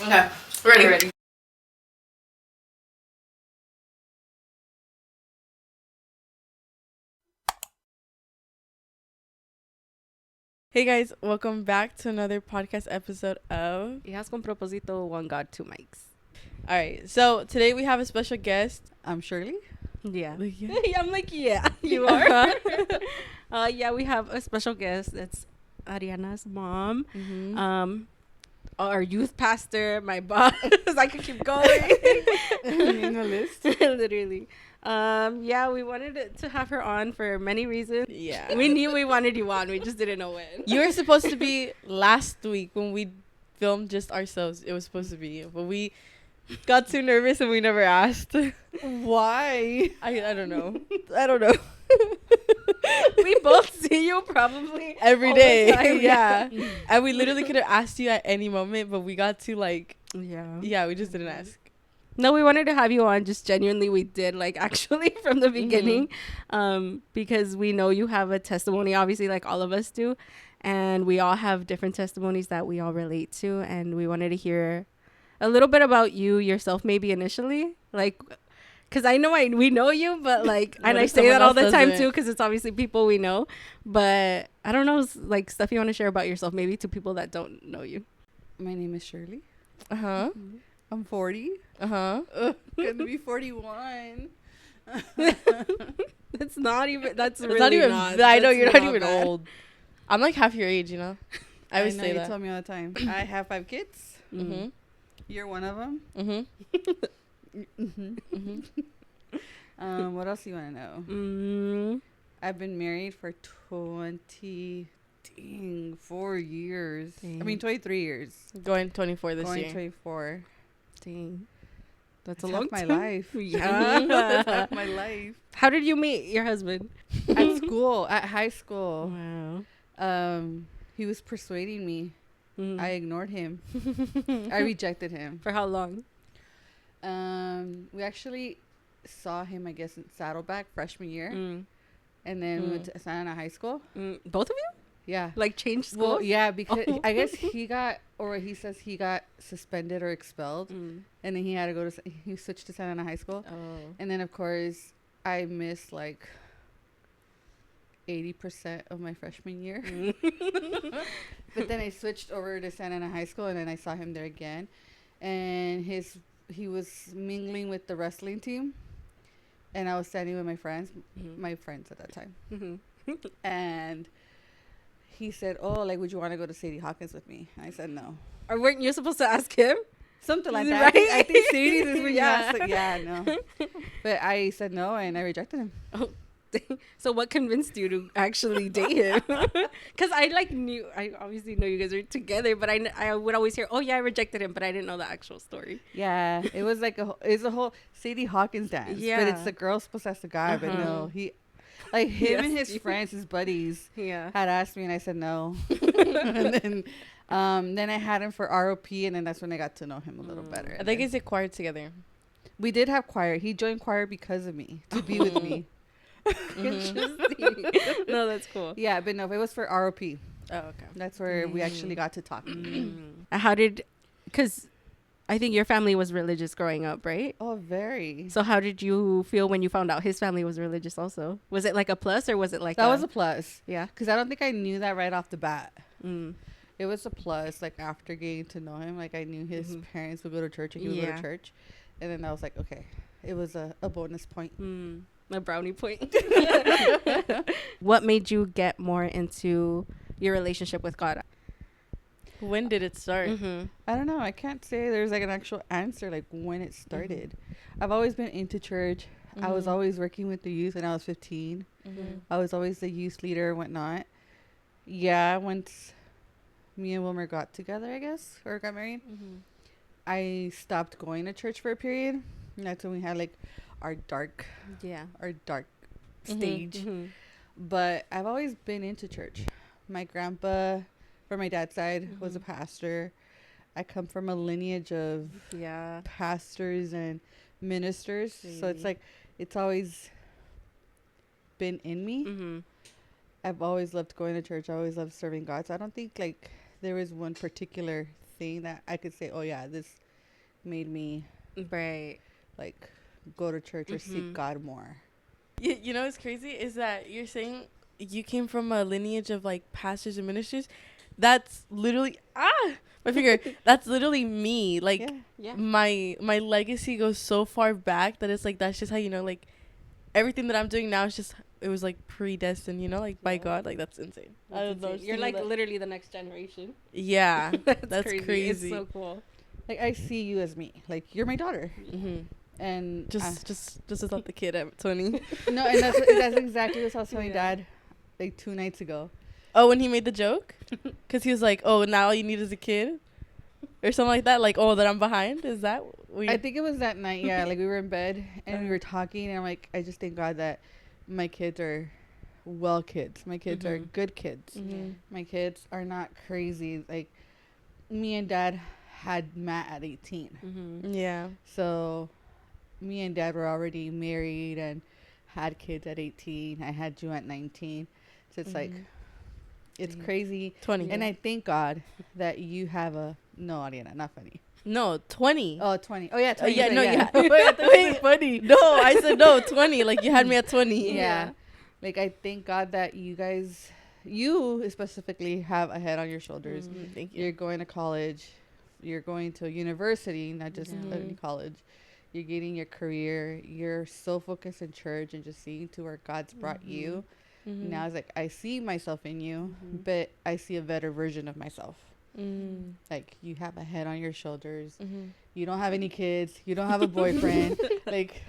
Okay, ready. Ready. Hey guys, welcome back to another podcast episode of Hijas con propósito, one God, two mics. Alright, so today we have a special guest. I'm Shirley. Yeah. Yeah. I'm like, yeah, you are. Yeah, we have a special guest. It's Ariana's mom. Mm-hmm. Our youth pastor, my boss. I could keep going. Making a list. Literally. Yeah, we wanted to have her on for many reasons. Yeah. We knew we wanted you on. We just didn't know when. You were supposed to be last week when we filmed just ourselves. It was supposed to be, but we got too nervous and we never asked. Why? I don't know. I don't know. We both see you probably Every all the day. time. Yeah. And we literally could have asked you at any moment, but we got to Yeah. we just didn't ask. No, we wanted to have you on. Just genuinely, we did actually from the beginning, because we know you have a testimony, obviously, like all of us do, and we all have different testimonies that we all relate to, and we wanted to hear a little bit about you yourself, maybe initially, because I know we know you, but and I say that all the time too, because it's obviously people we know, but I don't know, stuff you want to share about yourself, maybe to people that don't know you. My name is Shirley. Uh-huh. I'm 40. Uh-huh. Gonna be 41. That's not even. That's It's really not even. not. I know that's you're not even bad. old. I'm like half your age, you know. I always know say you that. tell me all the time. I have 5 kids. Mm-hmm. You're one of them. Mm-hmm. What else do you want to know? I've been married for 4 years. Dang. I mean, 23 years. Going 24 this Going year. 24. Dang. That's That's a long half my time. life. Yeah. That's half my life. How did you meet your husband? At school, at high school. Wow. He was persuading me. Mm. I ignored him. I rejected him. For how long? We actually saw him, I guess, in Saddleback freshman year, Mm. and then we went to Santa Ana High School. Both of you? Yeah. Changed schools? Well, yeah, because Oh. I guess he says he got suspended or expelled, Mm. and then he had to go to. He switched to Santa Ana High School, Oh. and then of course I missed 80% of my freshman year. But then I switched over to Santa Ana High School, and then I saw him there again, and he was mingling with the wrestling team, and I was standing with my friends, at that time, and he said, "Oh, would you want to go to Sadie Hawkins with me?" And I said no. Or weren't you supposed to ask him? Something like that. Right? I think Sadie's is where Yeah. no. But I said no, and I rejected him. Oh. So what convinced you to actually date him? Because I obviously know you guys are together, but I would always hear, oh yeah, I rejected him, but I didn't know the actual story. Yeah, it was it's a whole Sadie Hawkins dance. Yeah. But it's the girls possess the guy, but no, he, him Yes, and his dude. friends, his buddies, Yeah. had asked me, and I said no. And then I had him for ROP, and then that's when I got to know him a little better. I think it's acquired together. We did have choir. He joined choir because of me, to be with me. Interesting. No, that's cool. Yeah, but no, it was for ROP. Oh, okay. That's where we actually got to talk. How did, because I think your family was religious growing up, right? Oh, very. So how did you feel when you found out his family was religious also? Was it a plus, or was it That was a plus. yeah? Because I don't think I knew that right off the bat. Mm. It was a plus, after getting to know him. I knew his parents would go to church, and he would go Yeah. to church. And then I was like, okay. It was a bonus point. A brownie point. What made you get more into your relationship with God? When did it start? I don't know. I can't say there's an actual answer, when it started. I've always been into church. I was always working with the youth when I was 15. I was always the youth leader and whatnot. Yeah, once me and Wilmer got together, I guess, or got married, I stopped going to church for a period. And that's when we had our dark stage. But I've always been into church. My grandpa, from my dad's side, was a pastor. I come from a lineage of pastors and ministers. So it's always been in me. I've always loved going to church. I always loved serving God. So I don't think there was one particular thing that I could say, oh yeah, this made me Right. like go to church or seek God more. You know what's crazy is that you're saying you came from a lineage of like pastors and ministers. That's literally my finger. That's literally me. Like Yeah. my legacy goes so far back that it's like that's just how you know like everything that I'm doing now is just it was like predestined, you know, like by God. Like that's insane. I don't know. You're like literally the next generation. Yeah, that's crazy. It's so cool. Like I see you as me. Like you're my daughter. Mm-hmm. And Just as not the kid at 20. no, and that's exactly what I was telling Dad like 2 nights ago. Oh, when he made the joke, because he was like, "Oh, now all you need is a kid," or something like that. Like, "Oh, that I'm behind." Is that? I think it was that night. Yeah, like we were in bed and we were talking, and I'm like, I just thank God that my kids are well kids. My kids are good kids. My kids are not crazy. Like me and Dad had Matt at 18. Yeah. So me and Dad were already married and had kids at 18. I had you at 19. So it's like, it's crazy. 20. And I thank God that you have a, no, Ariana, not funny. No, 20. Oh, 20. Oh, yeah, 20. Yeah, no, yeah. Wait, funny. No, I said no, 20. Like, you had me at 20. Yeah. Like, I thank God that you guys, you specifically have a head on your shoulders. Thank you. You're going to college. You're going to a university, not just any college. You're getting your career. You're so focused in church and just seeing to where God's brought you. Now it's like, I see myself in you, but I see a better version of myself. Like, you have a head on your shoulders. You don't have any kids. You don't have a boyfriend. Like,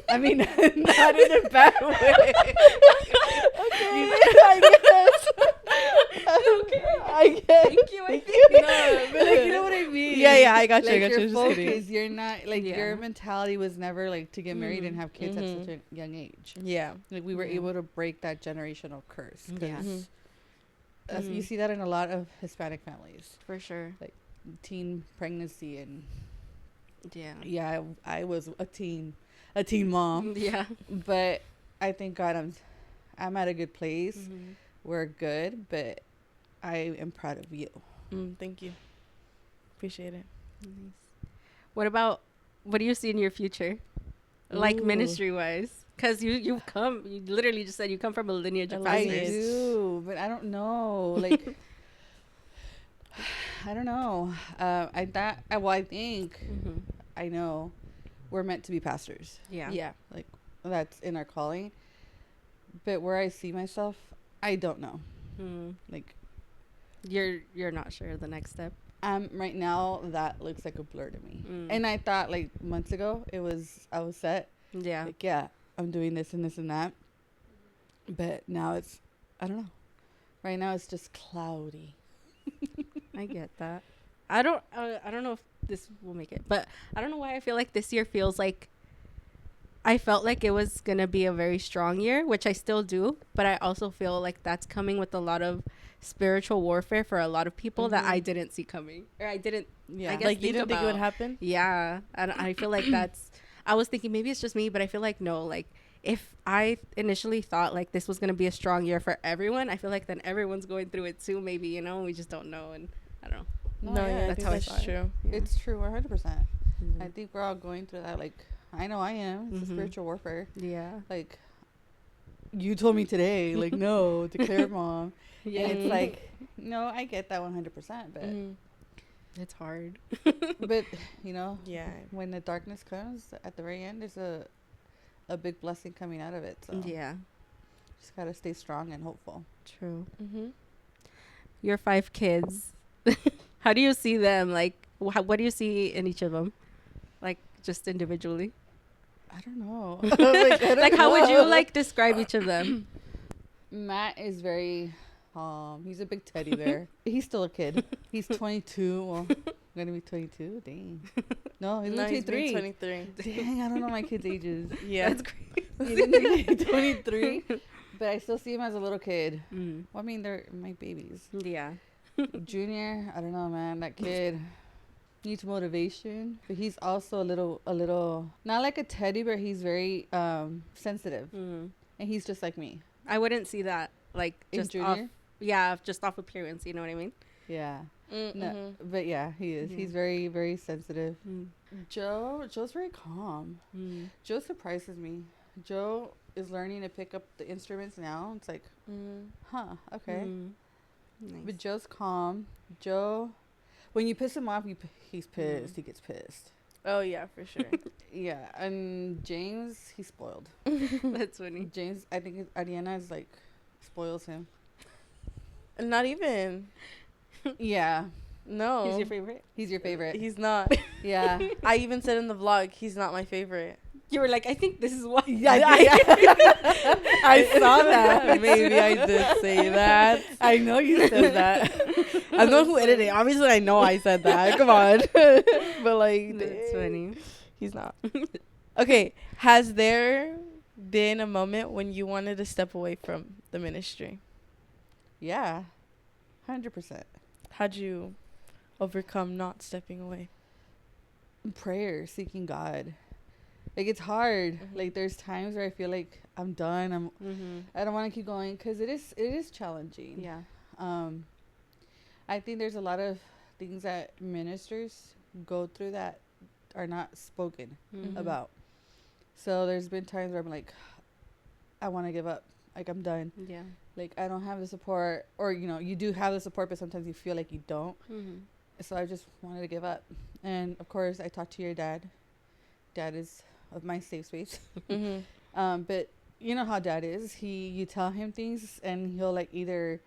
I mean, not in a bad way. Okay. I guess. Thank you. No, but like, you know what I mean? Yeah, I got you. Like, I got you. your Just kidding. focus, you're not, like, your mentality was never, like, to get married and have kids at such a young age. Yeah. Like, we were able to break that generational curse. Yeah. You see that in a lot of Hispanic families. For sure. Like, teen pregnancy and... Yeah. Yeah, I was a teen mom. Yeah. But I thank God I'm at a good place. We're good, but I am proud of you. Thank you. Appreciate it. What do you see in your future? Like ministry wise? Because you literally just said you come from a lineage of I pastors. do, but I don't know. Like, I don't know. I think I know we're meant to be pastors. Yeah. Yeah. Like, that's in our calling. But where I see myself, I don't know. Like, you're not sure the next step. right now that looks like a blur to me. And I thought like months ago I was set. Yeah. Like, yeah, I'm doing this and this and that. But now it's, I don't know. Right now it's just cloudy. I get that. I don't know if this will make it, but I don't know why I feel like this year feels like I felt like it was going to be a very strong year, which I still do, but I also feel like that's coming with a lot of spiritual warfare for a lot of people that I didn't see coming, or I didn't, I guess, Like, you didn't think it would happen? Yeah. And I feel like I was thinking maybe it's just me, but I feel like no, like if I initially thought like this was going to be a strong year for everyone, I feel like then everyone's going through it too, maybe, you know, we just don't know. And I don't know. No, yeah, that's I how think that's I true. Yeah. It's true, 100%. I think we're all going through that. Like, I know I am. It's a spiritual warfare. Yeah. Like, you told me today, like, no, declare mom. Yeah. And it's like, no, I get that 100%. But, it's hard. but you know, Yeah. when the darkness comes at the very end, there's a big blessing coming out of it. So Yeah. just got to stay strong and hopeful. True. Your 5 kids. How do you see them? Like, what do you see in each of them? Like, just individually? I don't know. Like, how would you, like, describe each of them? Matt is very, he's a big teddy bear. He's still a kid. He's 22. Well, I'm going to be 22. Dang. No, he's going to be 23. Dang, I don't know my kids' ages. Yeah. That's crazy. He's gonna be 23. But I still see him as a little kid. Mm. Well, I mean, they're my babies. Yeah. Junior, I don't know, man. That kid needs motivation, but he's also a little, not like a teddy bear. He's very sensitive, and he's just like me. I wouldn't see that, like, In just Junior? off. Yeah, just off appearance. You know what I mean? Yeah. No, but yeah, he is. He's very, very sensitive. Joe's very calm. Joe surprises me. Joe is learning to pick up the instruments now. It's like, okay. Nice. But Joe's calm. Joe, when you piss him off, he's pissed. He gets pissed. Oh yeah, for sure. Yeah, and James, he's spoiled. That's funny. James, I think Ariana is like spoils him. Not even. Yeah, No. He's your favorite? he's your favorite. He's not. Yeah. I even said in the vlog, he's not my favorite. You were like, I think this is why. I saw that. Maybe I did say that. I know you said that. I'm the one who edited it. Obviously, I know I said that. Come on. But like, That's funny. he's not. Okay. Has there been a moment when you wanted to step away from the ministry? Yeah. 100%. How'd you overcome not stepping away? Prayer, seeking God. Like, it's hard. Like, there's times where I feel like I'm done. I don't want to keep going because it is challenging. Yeah. I think there's a lot of things that ministers go through that are not spoken about. So there's been times where I'm like, I want to give up. Like, I'm done. Yeah. Like, I don't have the support. Or, you do have the support, but sometimes you feel like you don't. So I just wanted to give up. And, of course, I talked to your dad. Dad is of my safe space. But you know how dad is. You tell him things, and he'll, like, either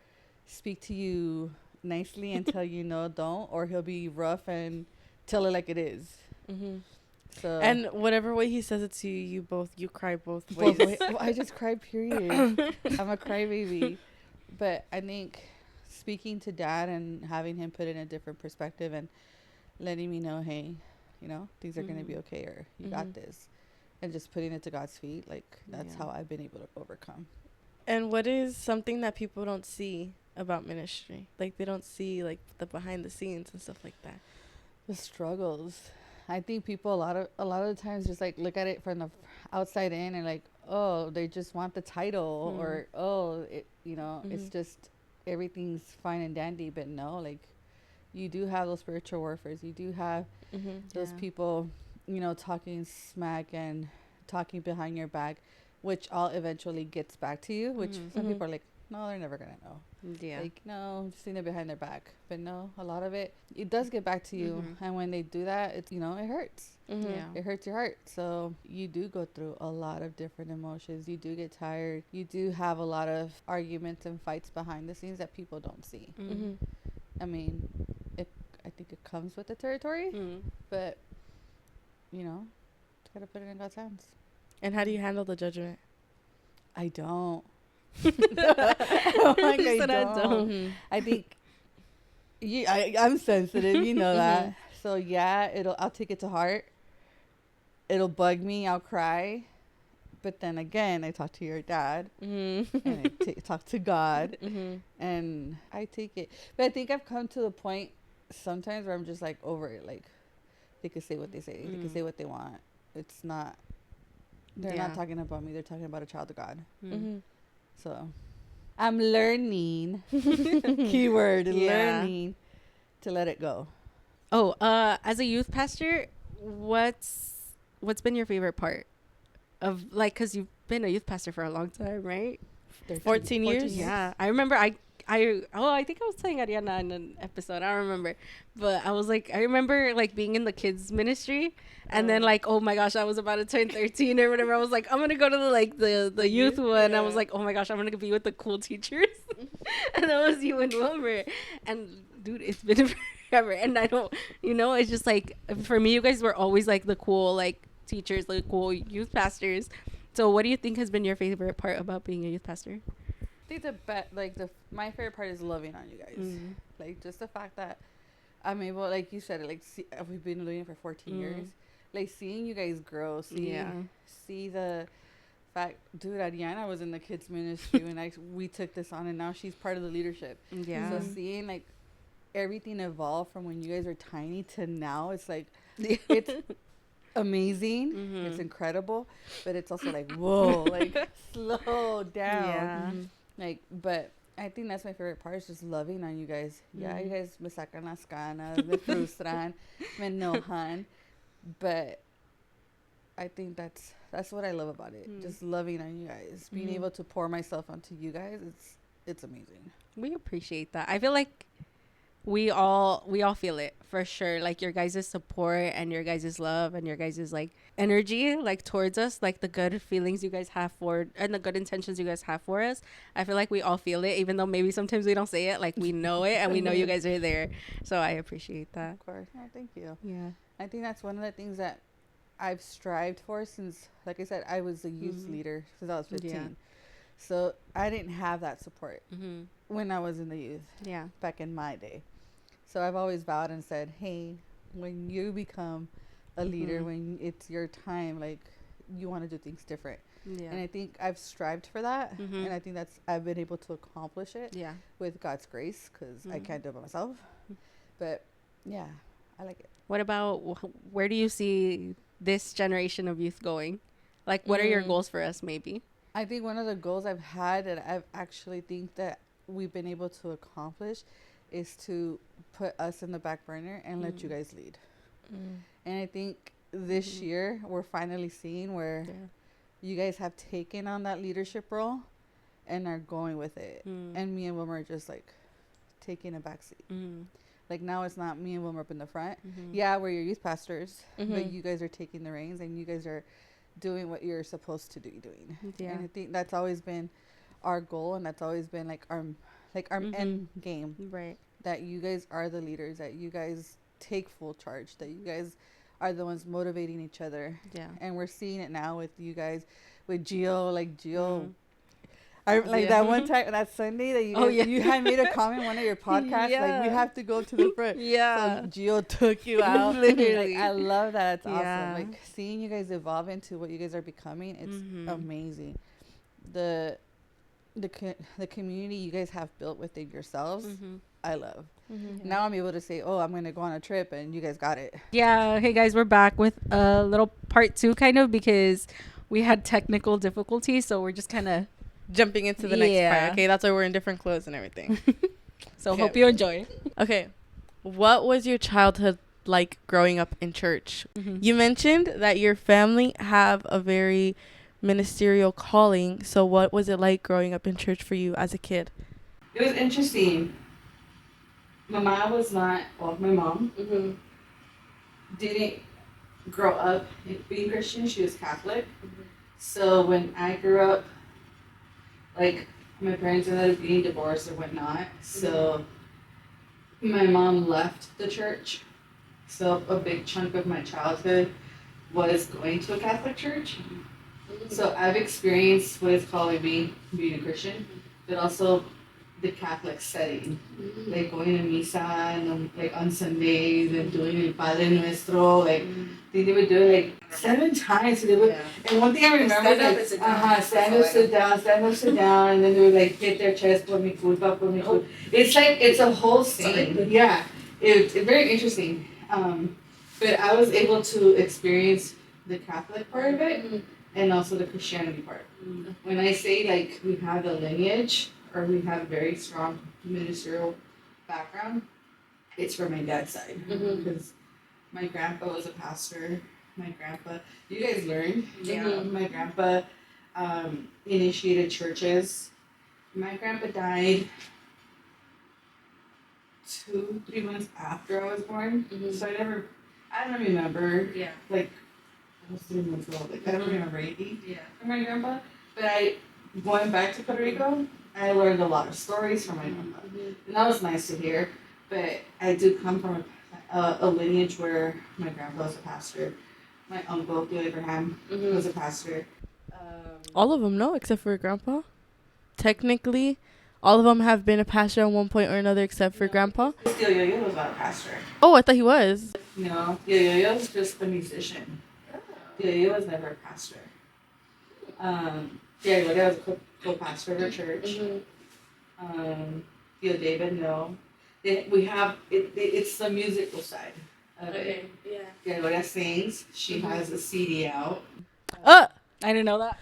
speak to you nicely and tell you no, don't. Or he'll be rough and tell it like it is. So And whatever way he says it to you, you cry both ways. well, I just cry, period. I'm a crybaby. But I think speaking to dad and having him put in a different perspective and letting me know, hey, things are going to be okay, or you got this. And just putting it to God's feet, like, that's how I've been able to overcome. And what is something that people don't see about ministry? Like, they don't see, like, the behind the scenes and stuff like that. The struggles. I think people a lot of the times just, like, look at it from the outside in and, like, oh, they just want the title or, oh, it's just everything's fine and dandy. But no, like, you do have those spiritual warfares. You do have those people, talking smack and talking behind your back, which all eventually gets back to you, which some people are like, no, they're never going to know. Yeah. Like, no, just seeing it behind their back. But no, a lot of it does get back to you. And when they do that, it's, it hurts. Yeah. It hurts your heart. So you do go through a lot of different emotions. You do get tired. You do have a lot of arguments and fights behind the scenes that people don't see. I mean, I think it comes with the territory, but, got to put it in God's hands. And how do you handle the judgment? I don't. I don't. I think I'm sensitive, that. So yeah, I'll take it to heart. It'll bug me. I'll cry. But then again, I talk to your dad and I talk to God and I take it. But I think I've come to the point sometimes where I'm just like over it. Like, they can say what they say. They can say what they want. It's not, they're not talking about me. They're talking about a child of God. So I'm learning, keyword, learning to let it go. Oh, as a youth pastor, what's been your favorite part of, like, because you've been a youth pastor for a long time, right? 14 years? Yeah. I remember I think I was telling Ariana in an episode. I don't remember. But I was like, I remember, like, being in the kids ministry. And then, like, oh, my gosh, I was about to turn 13 or whatever. I was like, I'm going to go to, the youth one. I was like, oh, my gosh, I'm going to be with the cool teachers. And that was you and Wilmer. And, dude, it's been forever. And I don't, it's just, like, for me, you guys were always, like, the cool, like, teachers, like, cool youth pastors. So what do you think has been your favorite part about being a youth pastor? I think my favorite part is loving on you guys. Like, just the fact that I'm able, like you said, like, we've been doing it for 14 years. Like, seeing you guys grow, see the fact, dude, Ariana was in the kids ministry when we took this on, and now she's part of the leadership. Yeah. So seeing, like, everything evolve from when you guys were tiny to now, it's like, it's amazing. It's incredible, but it's also like, whoa, like, slow down. Yeah. Like, but I think that's my favorite part, is just loving on you guys. Yeah, you guys me sacan las canas, me frustran, me enojan. But I think that's what I love about it. Just loving on you guys. Being able to pour myself onto you guys, it's amazing. We appreciate that. I feel like we all feel it for sure, like your guys' support and your guys' love and your guys' like energy like towards us, like the good feelings you guys have for and the good intentions you guys have for us. I feel like we all feel it, even though maybe sometimes we don't say it, like we know it and we know you guys are there. So I appreciate that. Of course. Oh, thank you. Yeah, I think that's one of the things that I've strived for since, like I said, I was a youth leader since I was 15. Yeah. So I didn't have that support when I was in the youth. Yeah. Back in my day. So I've always vowed and said, hey, when you become a leader, when it's your time, like, you want to do things different. Yeah. And I think I've strived for that. And I think I've been able to accomplish it with God's grace, because I can't do it by myself. But yeah, I like it. What about, where do you see this generation of youth going? Like, what are your goals for us, maybe? I think one of the goals I've had that I've actually think that we've been able to accomplish is to put us in the back burner and let you guys lead. And I think this year we're finally seeing where you guys have taken on that leadership role and are going with it. And me and Wilmer are just like taking a backseat. Like, now it's not me and Wilmer up in the front. Yeah, we're your youth pastors, but you guys are taking the reins and you guys are doing what you're supposed to be doing. And I think that's always been our goal, and that's always been like our end game. Right. That you guys are the leaders, that you guys take full charge, that you guys are the ones motivating each other. Yeah. And we're seeing it now with you guys, with Gio. Like, Gio, I like that one time, that Sunday that you had made a comment on one of your podcasts, like, we have to go to the front. So Gio took you out. Literally. Like, I love that. It's awesome. Like, seeing you guys evolve into what you guys are becoming, it's amazing. The community you guys have built within yourselves, I love. Now I'm able to say, oh, I'm going to go on a trip, and you guys got it. Yeah. Hey, guys, we're back with a little part 2, kind of, because we had technical difficulties. So we're just kind of jumping into the next part. Okay, that's why we're in different clothes and everything. So hope you enjoy. Okay. What was your childhood like growing up in church? You mentioned that your family have a very ministerial calling. So what was it like growing up in church for you as a kid? It was interesting. My mom didn't grow up being Christian. She was Catholic. So when I grew up, like, my parents ended up being divorced or whatnot. So my mom left the church. So a big chunk of my childhood was going to a Catholic church. So I've experienced what it's called being a Christian, but also the Catholic setting, like going to misa and like on Sundays and doing El Padre Nuestro. Like, they would do it like 7 times. So they would, and one thing I remember, stand up, sit down, and then they would like hit their chest, por mi culpa. It's like, it's a whole thing. Yeah, it's very interesting. But I was able to experience the Catholic part of it. And also the Christianity part. When I say, like, we have the lineage, or we have very strong ministerial background, it's from my dad's side. Because my grandpa was a pastor. You guys learned. My grandpa initiated churches. My grandpa died 2-3 months after I was born. So I don't remember. Like, I was 3 months old. Like, I don't remember anything from my grandpa. But going back to Puerto Rico, I learned a lot of stories from my grandpa. And that was nice to hear. But I do come from a lineage where my grandpa was a pastor. My uncle, Bill Abraham, was a pastor. All of them, no, except for grandpa. Technically, all of them have been a pastor at one point or another, except for grandpa. Tío Yo-Yo was not a pastor. Oh, I thought he was. No, Tío Yo-Yo was just a musician. Tío Yo-Yo was never a pastor. Tío Gloria was a co-pastor of the church. Tío David, no. We have, it's the musical side of it. Yeah. Tío Gloria sings. She has a CD out. I didn't know that.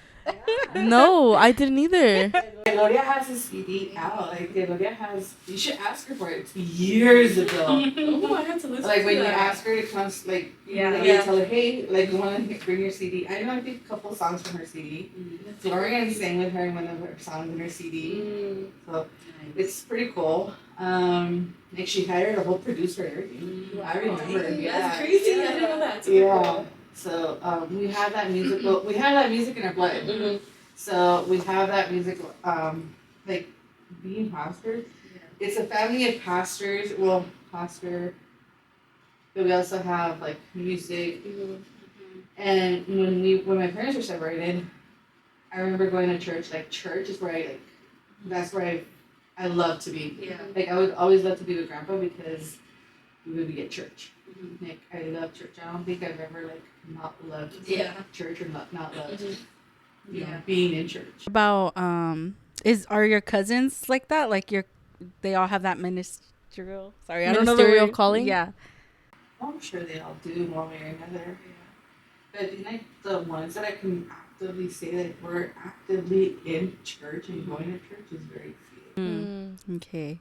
No, I didn't either. Tío Gloria has a CD out. Like, Gloria has, you should ask her for it. It's years ago. Oh, I had to listen Like, to when you that. ask her to come, like, Yeah. you tell her, hey, like, you want to bring your CD. I know I think a couple songs from her CD. Gloria sang with her in one of her songs in her CD. So, it's pretty cool. Like, she hired a whole producer and everything. I remember. Yeah. That's crazy. I didn't know that. Yeah. So we have that musical. We have that music in our blood. Mm-hmm. So we have that music. Like being pastors. Yeah. It's a family of pastors. Well, pastor. But we also have like music. Mm-hmm. And when my parents were separated, I remember going to church. Like church is where that's where I love to be. Yeah. Like I would always love to be with Grandpa because we would be at church. Mm-hmm. Like I love church. I don't think I've ever like not loved church or not loved you know, being in church. About are your cousins like that? Like they all have that ministerial. Sorry, I don't know the Ministerial word. calling. Yeah. I'm sure they all do one way or another. But I think like the ones that I can actively say that we're actively in church and going to church is very few. Okay.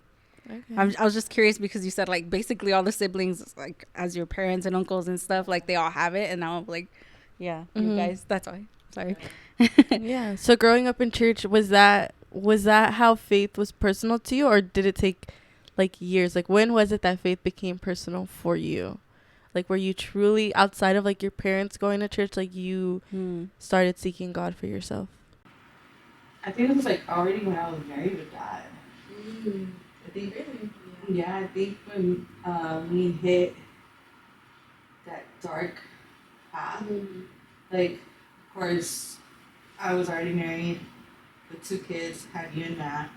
Okay. I was just curious because you said like basically all the siblings, like as your parents and uncles and stuff, like they all have it, and now like, yeah, you guys. That's why. Sorry. Yeah. So growing up in church, was that how faith was personal to you, or did it take like years? Like when was it that faith became personal for you? Like were you truly outside of like your parents going to church, like you started seeking God for yourself? I think it was like already when I was married with Dad. I think really? Yeah, I think when we hit that dark path, like of course I was already married with 2 kids, had you and Matt.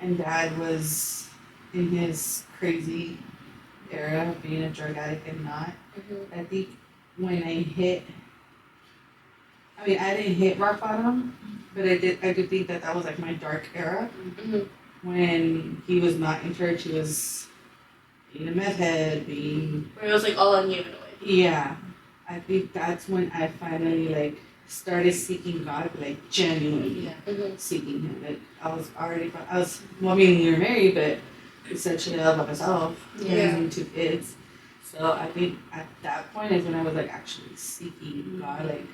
And Dad was in his crazy era of being a drug addict and not. I think when I didn't hit rock bottom, but I did think that was like my dark era. When he was not in church, he was being a meth head, Where it was like all on you in a way. Yeah. I think that's when I finally like started seeking God, like genuinely seeking Him. Like I was we were married, but essentially I was by myself, raising 2 kids. So I think at that point is when I was like actually seeking God. Like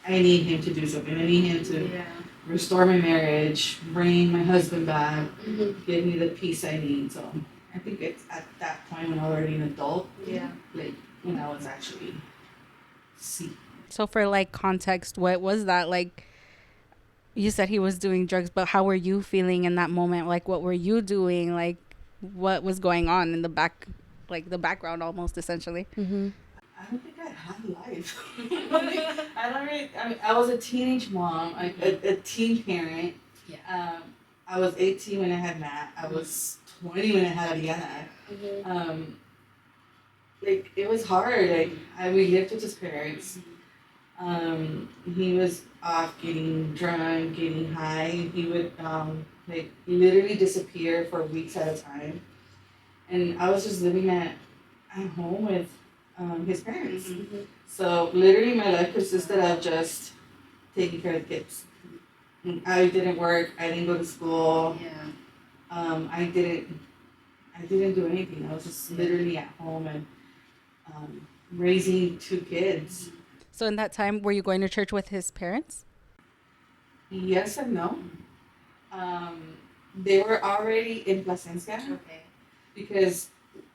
I need Him to do something. I need Him to restore my marriage, bring my husband back, give me the peace I need. So I think it's at that point when I was already an adult. Like when I was actually seeking. So for like context, what was that like? You said he was doing drugs, but how were you feeling in that moment? Like what were you doing? Like what was going on in the back, like the background almost essentially? I don't think I had life. I was a teenage mom, a teen parent. I was 18 when I had Matt. I was 20 when I had Ariana. Like it was hard. Like we lived with his parents. He was off getting drunk, getting high. He would like literally disappear for weeks at a time. And I was just living at home with his parents. So literally my life consisted of just taking care of the kids. I didn't work, I didn't go to school. I didn't do anything. I was just literally at home and raising 2 kids. So in that time, were you going to church with his parents? Yes and no. They were already in Placencia. Okay. Because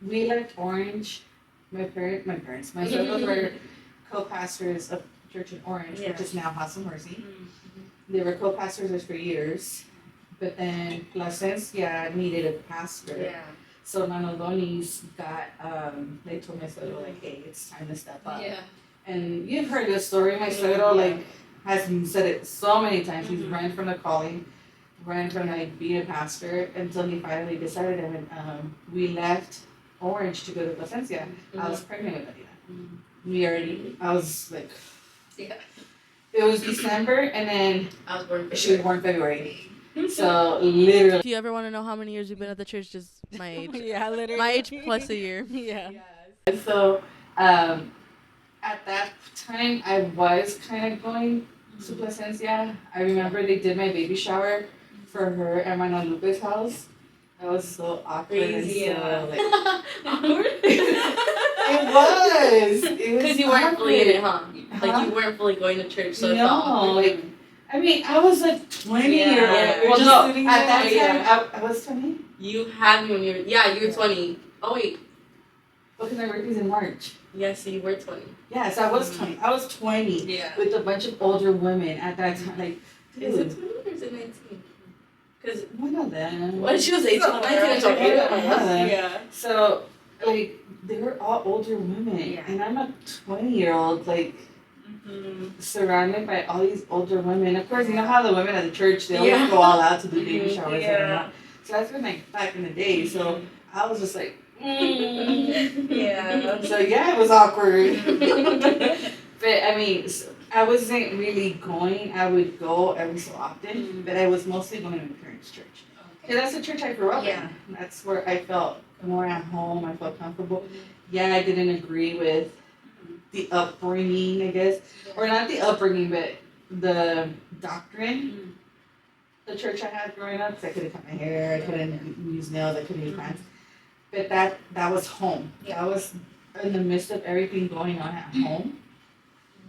we left Orange. My brothers were co-pastors of church in Orange, which is now House of Mercy. They were co-pastors for years. But then Placencia needed a pastor. So Nanodonis they told my suegro, like, hey, it's time to step up. And you've heard this story. My suegro, like, has said it so many times. He's ran from the calling, ran from, like, being a pastor until he finally decided. And we left Orange to go to Placencia. I was pregnant with Ariana. I was, like, it was December, and then she was born February. So literally. If you ever want to know how many years we've been at the church, just my age. Literally. My age plus a year. So at that time, I was kind of going Su Placencia. I remember they did my baby shower for her at my Nana Lupe's house. That was so awkward. Crazy, and so, like, awkward. it was. Because you weren't fully in it, huh? Like you weren't fully going to church, so it felt awkward. Like, I mean, I was a 20-year-old. Yeah. Well, no, Just at that sitting time, I was 20. You had me when you were, you were 20. Oh, wait. Because my birthday's in March. Yes, you were 20. Yes, I was 20. I was 20 with a bunch of older women at that time. Like, is it 20 or is it 19? Because one of them. What, she was 18 or 19 or something? Yeah. So, like, they were all older women. Yeah. And I'm a 20-year-old, like, surrounded by all these older women. Of course, you know how the women at the church, they always go all out to do baby showers and whatnot. So that's been, like, back in the day. So I was just like, yeah. So yeah, it was awkward. But I mean, I wasn't really going. I would go every so often, but I was mostly going to my parents' church. Because that's the church I grew up in. That's where I felt more at home. I felt comfortable. Yeah, I didn't agree with the upbringing, I guess, or not the upbringing, but the doctrine. The church I had growing up, 'cause I couldn't cut my hair, I couldn't use nails, I couldn't use pants. But that was home. That was in the midst of everything going on at home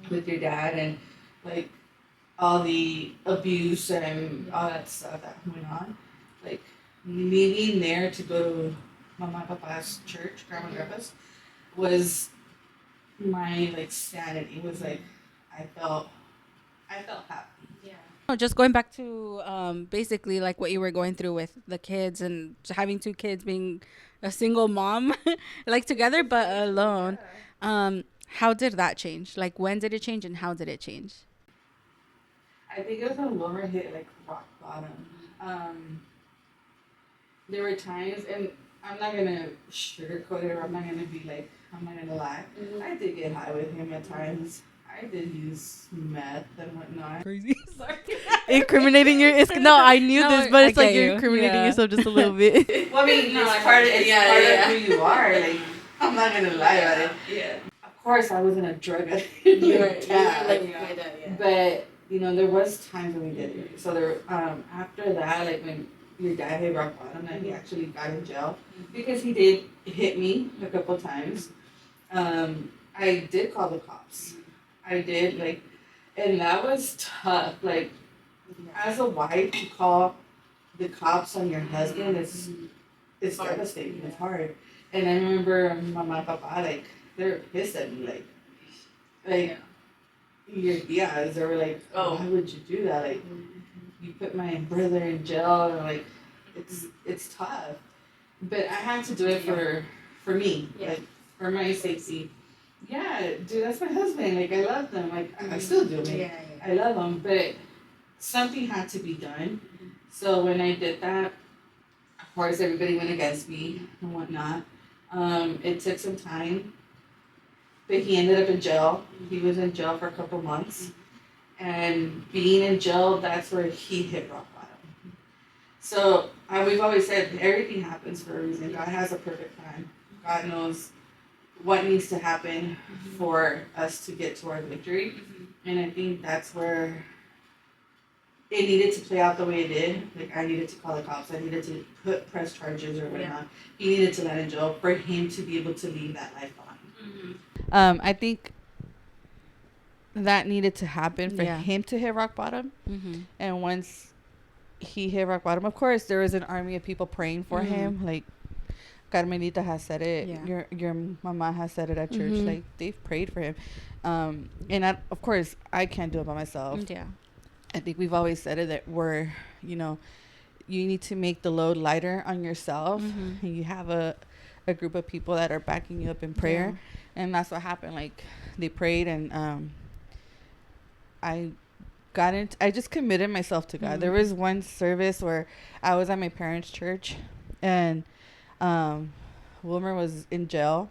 with your dad and like all the abuse and all that stuff that went on. Like leaving there to go to Mama and Papa's church, Grandma and Grandpa's, was my like sanity. It was like I felt happy. No, just going back to basically like what you were going through with the kids and having two kids, being a single mom, like together but alone. How did that change? Like when did it change and how did it change? I think it was when Wilmer hit like rock bottom. There were times, and I'm not gonna sugarcoat it, or I'm not gonna lie. I did get high with him at times. I did use meth and whatnot. Crazy. Sorry. Incriminating I knew this, but it's like you're incriminating yourself just a little bit. Well, I mean, it's part of who you are. Like, I'm not gonna lie about it. Yeah. Of course, I wasn't a drug addict. You were like my dad, yeah. But you know, there was times when we did it. So there, after that, like when your dad hit rock bottom, that he actually got in jail because he did hit me a couple times. I did call the cops. I did, like, and that was tough. Like, as a wife, to call the cops on your husband, it's devastating. It's hard. And I remember Mama and Papa, like, they're pissed at me. They were like, oh, why would you do that? Like, you put my brother in jail. And, like, it's tough. But I had to do it for me, like, for my safety. Yeah, dude, that's my husband. Like, I love them. Like, I still do. Like, I love them. But something had to be done. So when I did that, of course, everybody went against me and whatnot. It took some time. But he ended up in jail. He was in jail for a couple months. And being in jail, that's where he hit rock bottom. So we've always said everything happens for a reason. God has a perfect plan. God knows what needs to happen for us to get to our victory. And I think that's where it needed to play out the way it did. Like, I needed to call the cops. I needed to press charges or whatnot. He needed to land in jail for him to be able to leave that life behind. I think that needed to happen for him to hit rock bottom. And once he hit rock bottom, of course, there was an army of people praying for him. Like, Carmelita has said it. Your mama has said it at church. Like, they've prayed for him. And of course, I can't do it by myself. Yeah. I think we've always said it that you need to make the load lighter on yourself. And you have a group of people that are backing you up in prayer. And that's what happened. Like, they prayed and I just committed myself to God. There was one service where I was at my parents' church and Wilmer was in jail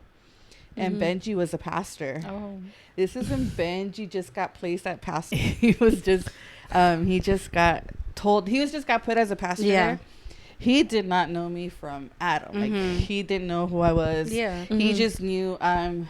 and Benji was a pastor. This is when Benji just got placed at pastor. He was just he just got put as a pastor there. He did not know me from Adam. Like, he didn't know who I was. He just knew I'm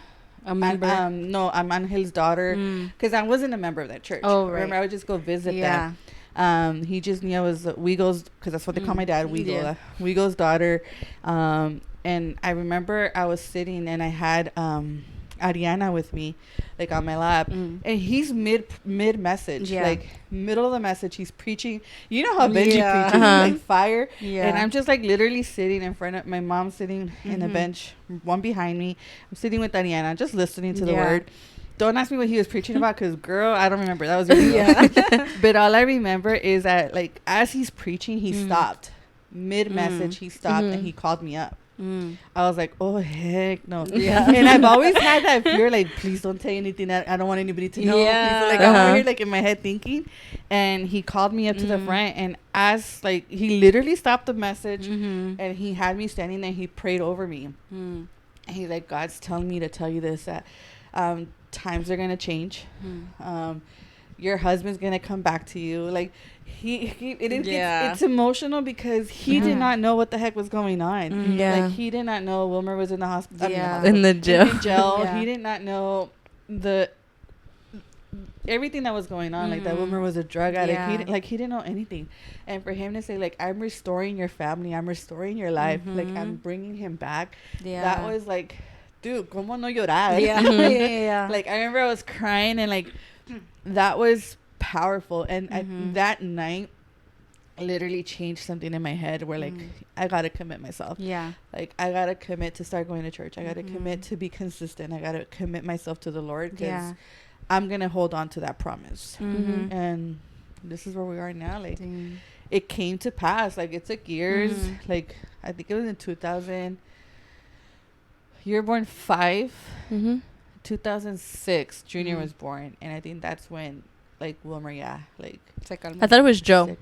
A member? No, I'm Angel's daughter. Because I wasn't a member of that church. Oh, right. Remember, I would just go visit Yeah. them. He just knew I was Weagle's, because that's what they call my dad, Weagle. Yeah. Weagle's daughter. And I remember I was sitting and I had Ariana with me, like on my lap, and he's mid message, like middle of the message. He's preaching. You know how Benji preaches, like fire. And I'm just like literally sitting in front of my mom, sitting in a bench, one behind me. I'm sitting with Ariana, just listening to the word. Don't ask me what he was preaching about, because girl, I don't remember. That was really But all I remember is that, like, as he's preaching, he stopped mid message. He stopped and he called me up. I was like, oh heck no. And I've always had that fear, like, please don't say anything that I don't want anybody to know. Like, I'm over here, like, in my head thinking. And he called me up to the front, and as, like, he literally stopped the message, and he had me standing there. He prayed over me. And he's like, God's telling me to tell you this, that times are gonna change. Your husband's gonna come back to you. Like, it's emotional, because he did not know what the heck was going on. Like, he did not know Wilmer was in the hospital. In the jail. He did not know everything that was going on. Like, that Wilmer was a drug addict. He didn't know anything. And for him to say, like, I'm restoring your family, I'm restoring your life, like, I'm bringing him back. That was like, dude, como no llorar? Like, I remember I was crying, and like, that was powerful. And that night literally changed something in my head, where like, I gotta commit myself. Like, I gotta commit to start going to church. I gotta commit to be consistent. I gotta commit myself to the Lord, because I'm gonna hold on to that promise. And this is where we are now. Like, it came to pass. Like, it took years. Like, I think it was in 2000. You were born 5. 2006, Junior was born, and I think that's when, like, Wilmer, like, I thought it was Joe.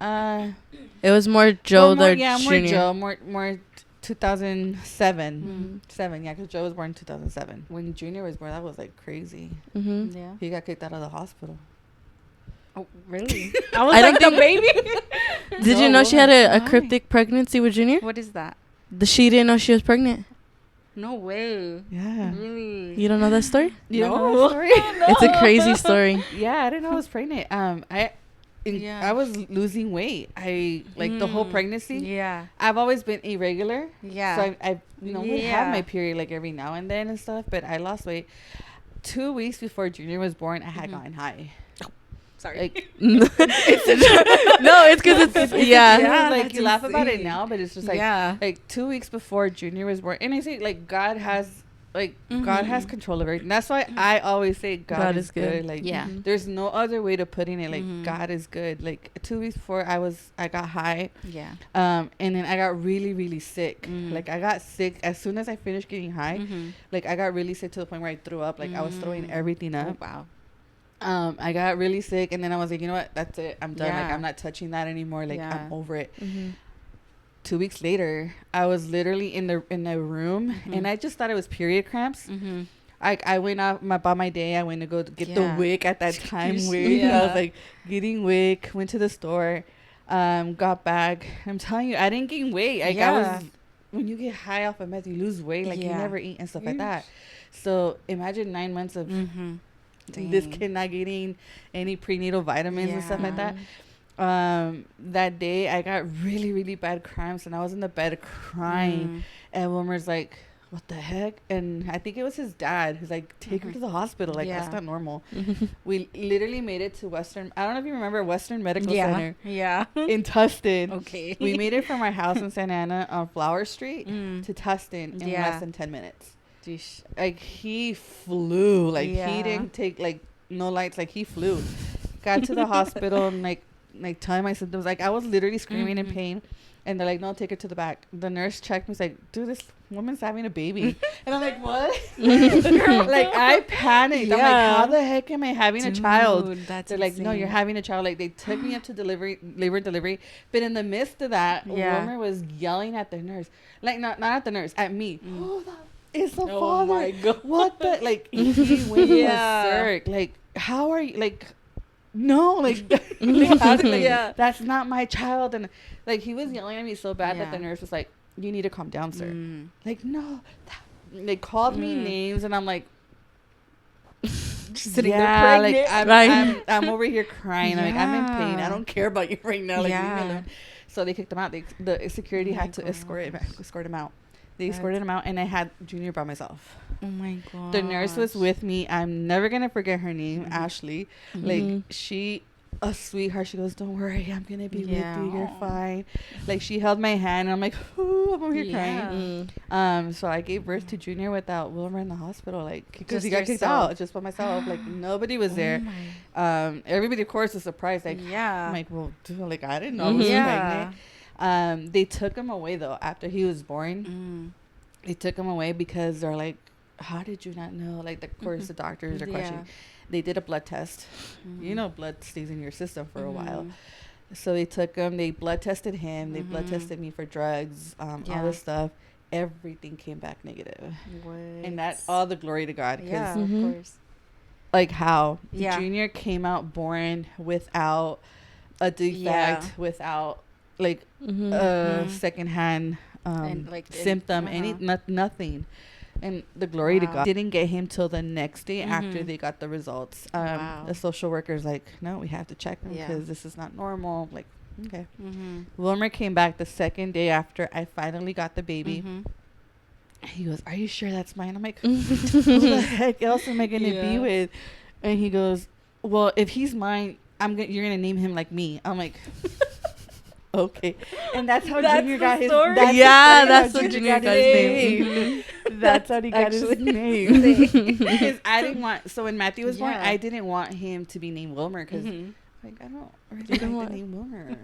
It was more Joe than Junior. More Joe, more 2007. 7, yeah, because Joe was born in 2007. When Junior was born, that was like crazy. He got kicked out of the hospital. Oh, really? I was like, the baby. Did you know she had a cryptic pregnancy with Junior? What is that? She didn't know she was pregnant. No way. Yeah. Really? You don't know that story? You don't know that story? It's a crazy story. Yeah, I didn't know I was pregnant. I was losing weight. The whole pregnancy. Yeah. I've always been irregular. Yeah. So I would have my period like every now and then and stuff, but I lost weight. 2 weeks before Junior was born, I had gotten high. Sorry. Like, no, it's because it's like, you laugh about it now, but it's just like, like 2 weeks before Junior was born, and I say, like, God has control of everything. That's why I always say God is good. Like, there's no other way to putting it. Like, God is good. Like, 2 weeks before I got high. And then I got really, really sick. Like, I got sick as soon as I finished getting high. Like, I got really sick to the point where I threw up. Like, I was throwing everything up. Oh, wow. I got really sick, and then I was like, you know what? That's it. I'm done. Like, I'm not touching that anymore. Like, I'm over it. 2 weeks later, I was literally in the room, and I just thought it was period cramps. I went out by my day. I went to go get the wick at that time. Wick. I was like getting wick. Went to the store. Got back. I'm telling you, I didn't gain weight. Like, I was. When you get high off of meth, you lose weight. Like, you never eat and stuff like that. So imagine 9 months of. This kid not getting any prenatal vitamins and stuff like that. That day I got really, really bad cramps, and I was in the bed crying, and Wilmer's like, what the heck? And I think it was his dad who's like, take her to the hospital. Like, that's not normal. We literally made it to Western. I don't know if you remember Western Medical Center. In Tustin. Okay. We made it from our house in Santa Ana on Flower Street to Tustin in less than 10 minutes. Like, he flew. Like, he didn't take, like, no lights. Like, he flew. Got to the hospital and like telling my symptoms. Like, I was literally screaming in pain, and they're like, no, take her to the back. The nurse checked me. Was like, dude, this woman's having a baby. And I'm like, what? Like, I panicked. I'm like, how the heck am I having a child? They're like, no, you're having a child. Like, they took me up to labor and delivery, but in the midst of that, Wilmer was yelling at the nurse. Like, not at the nurse, at me. It's the father. My God. What the, like, he went berserk. Like, how are you, like, no, like, that's not my child. And like, he was yelling at me so bad that the nurse was like, you need to calm down, sir. Like, no, they called me names, and I'm like, just sitting there Yeah, like pregnant. I'm over here crying. I'm like, I'm in pain. I Yeah. don't care about you right now. Like, leave me Yeah. alone. So they kicked him out. The security Oh my had to escort him out. They That's- escorted him out, and I had Junior by myself. Oh my god. The nurse was with me. I'm never gonna forget her name, Mhm. Ashley. Mhm. Like, she, a sweetheart. She goes, "Don't worry, I'm gonna be Yeah. with you. You're fine." Like, she held my hand. And I'm like, "Ooh," I'm over here crying. So I gave birth to Junior without Wilmer in the hospital, like, because he got kicked yourself. out just by myself. Like, nobody was Oh there. my- Everybody, of course, was surprised. Like, yeah. I'm like, well, dude, like, I didn't know I was Yeah. pregnant. They took him away though after he was born. Mm. They took him away because they're like, how did you not know? Like, of course, the doctors are questioning. They did a blood test. You know, blood stays in your system for a while. So they took him. They blood tested him. They blood tested me for drugs. All this stuff. Everything came back negative. And that's all the glory to God. Yeah, Mhm. of course. Like how Yeah. Junior came out born without a defect, without like Mhm. secondhand And, like, symptom, nothing. And the glory to Wow. God. Didn't get him till the next day after Mhm. they got the results. Wow. The social worker's like, no, we have to check him Yeah. because this is not normal. Like, okay. Mm-hmm. Wilmer came back the second day after I finally got the baby. Mm-hmm. He goes, "Are you sure that's mine?" I'm like, "Who the heck else am I gonna be with?" And he goes, "Well, if he's mine, you're gonna name him like me." I'm like, "Okay." And that's how Junior got his. That's what Junior got his name. That's how he got his name. Because I didn't want. So when Matthew was born, I didn't want him to be named Wilmer because. Like, I don't really like the name Wilmer.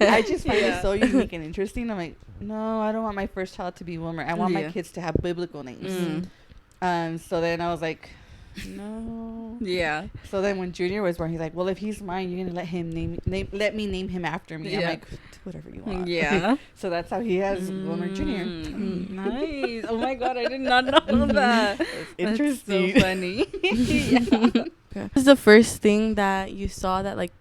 I just find it so unique and interesting. I'm like, no, I don't want my first child to be Wilmer. I want my kids to have biblical names. So then I was like, no. Yeah. So then when Junior was born, he's like, well, if he's mine, you're gonna let me name him after me. I'm like, whatever you want. Yeah. So that's how he has Wilmer Junior. Nice. Oh my god, I did not know that. Interesting. That's so funny. Yeah. What was the first thing that you saw that, like,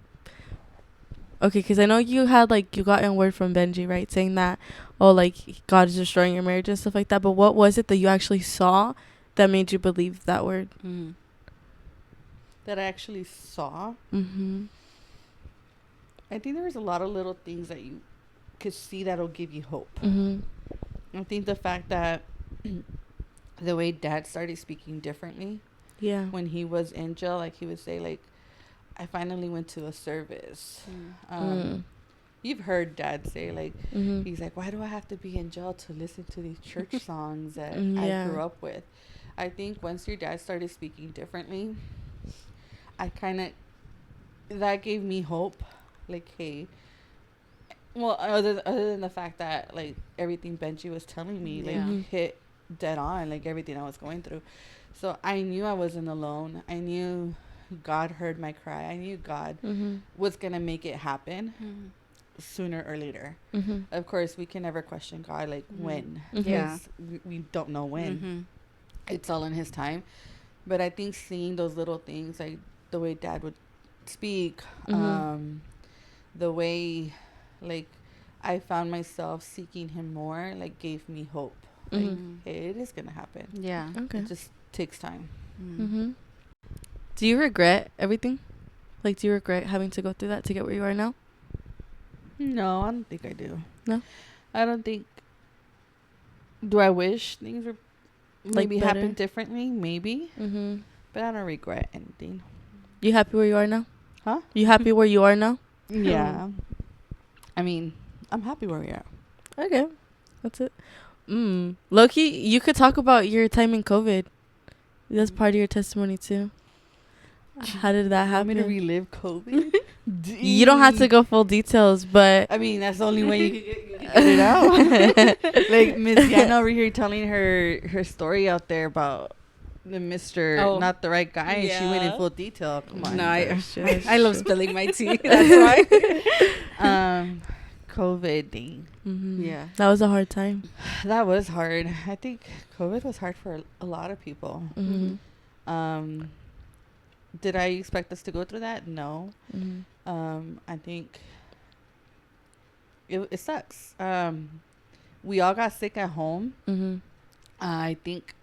okay, because I know you had, like, you got a word from Benji, right, saying that, oh, like, God is destroying your marriage and stuff like that, but what was it that you actually saw that made you believe that word? That I actually saw. Mm-hmm. I think there was a lot of little things that you could see that'll give you hope. Mm-hmm. I think the fact that the way Dad started speaking differently. Yeah. When he was in jail, like, he would say, like, I finally went to a service. You've heard Dad say, like, he's like, why do I have to be in jail to listen to these church songs that I grew up with? I think once your dad started speaking differently, that gave me hope. Like, hey, well, other than the fact that, like, everything Benji was telling me, like, hit dead on, like, everything I was going through. So I knew I wasn't alone. I knew God heard my cry. I knew God was going to make it happen sooner or later. Of course, we can never question God, like, when. Because we don't know when. It's all in his time. But I think seeing those little things, like the way Dad would speak, the way, like, I found myself seeking him more, like, gave me hope. Like, hey, it is going to happen. Yeah. Okay. It just takes time. Do you regret everything? Like, do you regret having to go through that to get where you are now? No, I don't think I do. No? I don't think. Do I wish things were maybe better? happened differently? Maybe. But I don't regret anything. You happy where you are now? Huh? You happy where you are now? Yeah. I mean, I'm happy where we are. Okay. That's it. Loki, you could talk about your time in COVID. That's part of your testimony too. How did that Want me happen? to relive COVID? You don't have to go full details, but I mean, that's the only way you can get it out. Like, Miss Yana over here telling her story out there about the Mr. Not the right guy. And she went in full detail. Come on. No, I love spilling my tea. That's why. COVID thing. Yeah. that was a hard time. That was hard. I think COVID was hard for a lot of people. Did I expect us to go through that? No. I think it sucks. We all got sick at home. I think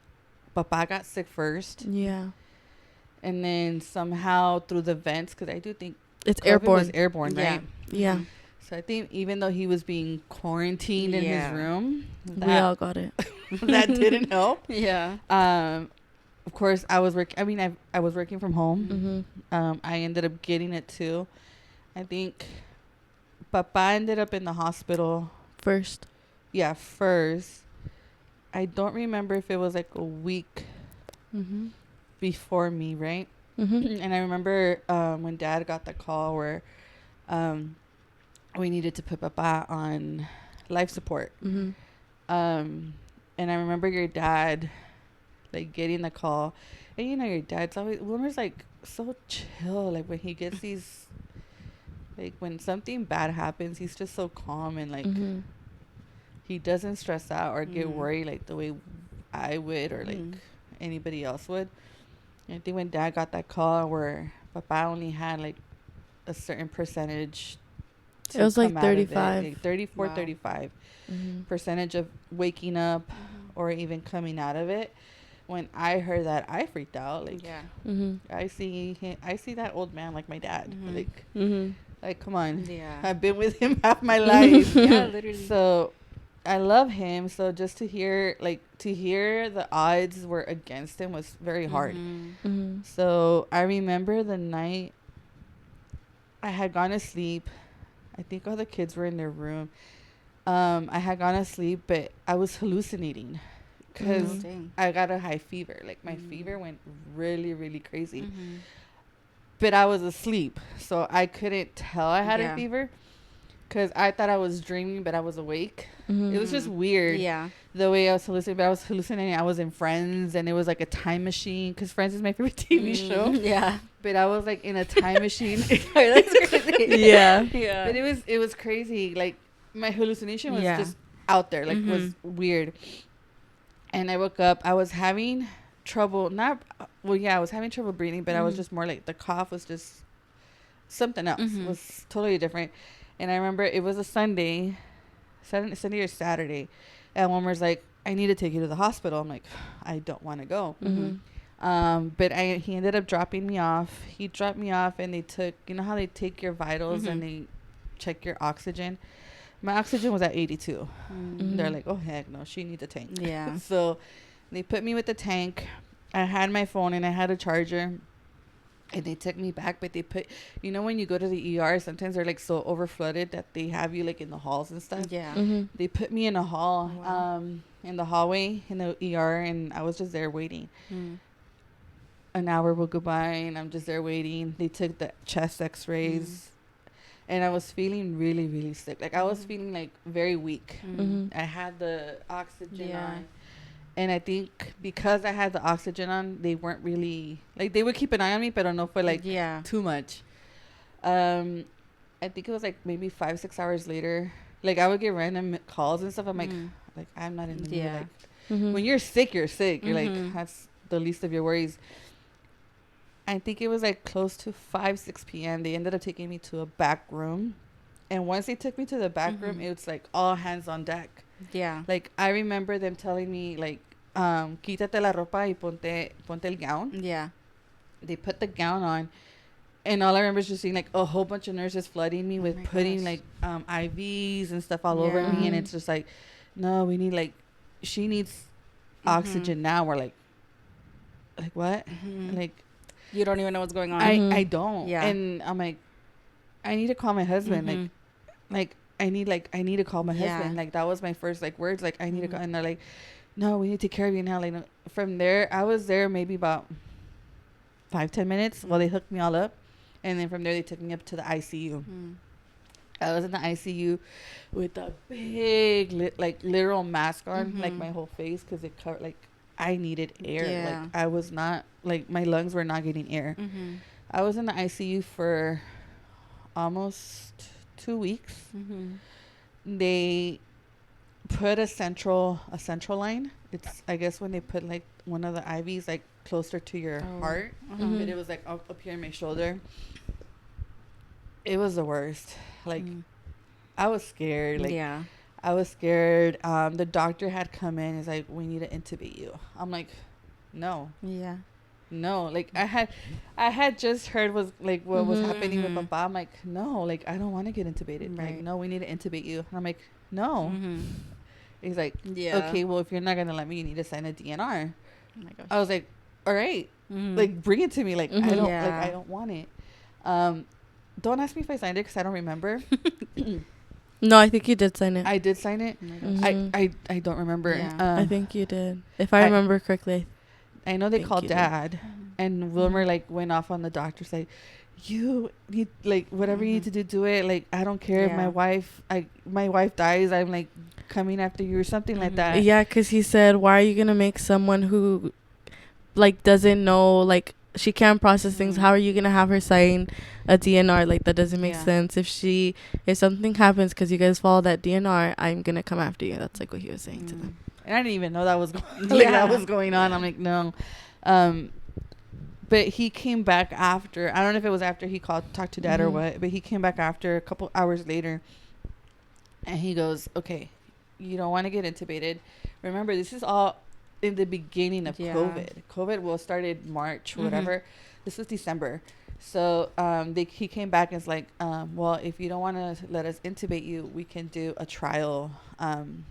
Papa got sick first. Yeah. And then somehow through the vents, because I do think It's COVID airborne. was airborne, Yeah. right? Yeah. Mhm. So I think even though he was being quarantined in his Yeah. room, We all got it. that didn't help. Yeah. Of course, I was working. I mean, I was working from home. Mm-hmm. I ended up getting it too. I think Papa ended up in the hospital. First. Yeah, first. I don't remember if it was like a week Mm-hmm. before me, right? Mm-hmm. And I remember when Dad got the call where we needed to put Papa on life support. Mm-hmm. And I remember your dad like getting the call, and you know your dad's always Wilmer's like so chill. Like when he gets these, like when something bad happens, he's just so calm and like Mm-hmm. he doesn't stress out or get Mhm. worried like the way I would or like Mhm. anybody else would. And I think when Dad got that call where Papa only had like a certain percentage, It was like come out of it, 35. like 34, Wow. 35 Mm-hmm. percentage of waking up Mhm. or even coming out of it. When I heard that, I freaked out. Like Yeah. Mm-hmm. I see him, I see that old man like my dad. Mhm. Mm-hmm. Like come on, Yeah. I've been with him half my life. Yeah, literally. So I love him. So just to hear the odds were against him was very hard. Mhm. Mm-hmm. So I remember the night I had gone to sleep. I think all the kids were in their room. I had gone to sleep, but I was hallucinating because Mhm. Dang. I got a high fever. Like my Mhm. fever went really, really crazy. Mhm. But I was asleep, so I couldn't tell I had Yeah. a fever because I thought I was dreaming, but I was awake. Mm-hmm. It was just weird. Yeah. The way I was hallucinating, but I was hallucinating. I was in Friends, and it was like a time machine because Friends is my favorite TV show. Yeah. But I was like in a time machine. That's crazy. Yeah. Yeah. But it was crazy. Like my hallucination was Yeah. just out there. Like was weird. And I woke up. I was having trouble. I was having trouble breathing, but I was Mhm. just more like the cough was just something else. Mhm. It was totally different. And I remember it was a Sunday or Saturday, and Wilmer's like, I need to take you to the hospital. I'm like, I don't want to go. Mm-hmm. But he ended up dropping me off. He dropped me off, and they took, you know how they take your vitals and they check your oxygen. My oxygen was at 82. Mhm. They're like, oh heck no, she needs a tank. Yeah. So they put me with the tank. I had my phone and I had a charger. And they took me back, but they put, you know, when you go to the ER, sometimes they're like so overflooded that they have you like in the halls and stuff. Yeah. Mm-hmm. They put me in a hall, Wow. in the hallway in the ER, and I was just there waiting. Mm. An hour will go by, and I'm just there waiting. They took the chest X-rays, and I was feeling really, really sick. Like I was feeling like very weak. Mm-hmm. I had the oxygen Yeah. on. And I think because I had the oxygen on, they weren't really like they would keep an eye on me, but I don't know for like Yeah. too much. I think it was like maybe 5-6 hours later. Like I would get random calls and stuff. I'm like, I'm not in the mood. Yeah. Like Mm-hmm. when you're sick, you're sick. You're like Mhm. that's the least of your worries. I think it was like close to 5-6 p.m. They ended up taking me to a back room, and once they took me to the back room, it was like all hands on deck. Yeah. Like I remember them telling me like, quítate la ropa y ponte el gown. Yeah. They put the gown on, and all I remember is just seeing like a whole bunch of nurses flooding me with my putting gosh. like IVs and stuff all over me, and Yeah. it's just like, no, we need like, she needs oxygen now. We're like what? Like You don't even know what's going on. I don't. Yeah. And I'm like, I need to call my husband. Like I need to call my Yeah. husband. Like that was my first like words. Like I need to call, and they're like, no, we need to take care of you now. Like no. From there, I was there maybe about 5-10 minutes while they hooked me all up, and then from there they took me up to the ICU. I was in the ICU with a big literal mask on, like my whole face, because it covered like I needed air. Yeah. Like I was not like my lungs were not getting air. I was in the ICU for almost 2 weeks. They put a central line. It's I guess when they put like one of the IVs like closer to your heart, but it was like up here in my shoulder. It was the worst. Like I was scared. Like yeah. I was scared. The doctor had come in. He's like, we need to intubate you. I'm like, no. Yeah. no, like I had just heard was like what was happening with Papa. I'm like, no, like I don't want to get intubated. Right. Like, no, we need to intubate you. And I'm like, no. He's like, Yeah. okay, well, if you're not gonna let me, you need to sign a DNR. Oh my gosh. I was like, all right, like bring it to me. Like I don't like I don't want it. Don't ask me if I signed it because I don't remember. No, I think you did sign it. I did sign it. I don't remember. Yeah. I think you did. If I remember correctly. I know they called Dad, and Wilmer like went off on the doctor's like, you need like whatever you need to do it. Like I don't care if my wife dies. I'm like coming after you or something like that. Yeah, because he said, why are you gonna make someone who like doesn't know, like she can't process things, how are you gonna have her sign a DNR? Like that doesn't make sense. If something happens because you guys follow that DNR, I'm gonna come after you. That's like what he was saying to them. And I didn't even know that was that was going on. I'm like, no. But he came back after. I don't know if it was after he talked to Dad or what. But he came back after a couple hours later, and he goes, "Okay, you don't want to get intubated. Remember, this is all in the beginning of COVID. COVID started March, whatever. This was December." So he came back and was like, well, if you don't want to let us intubate you, we can do a trial.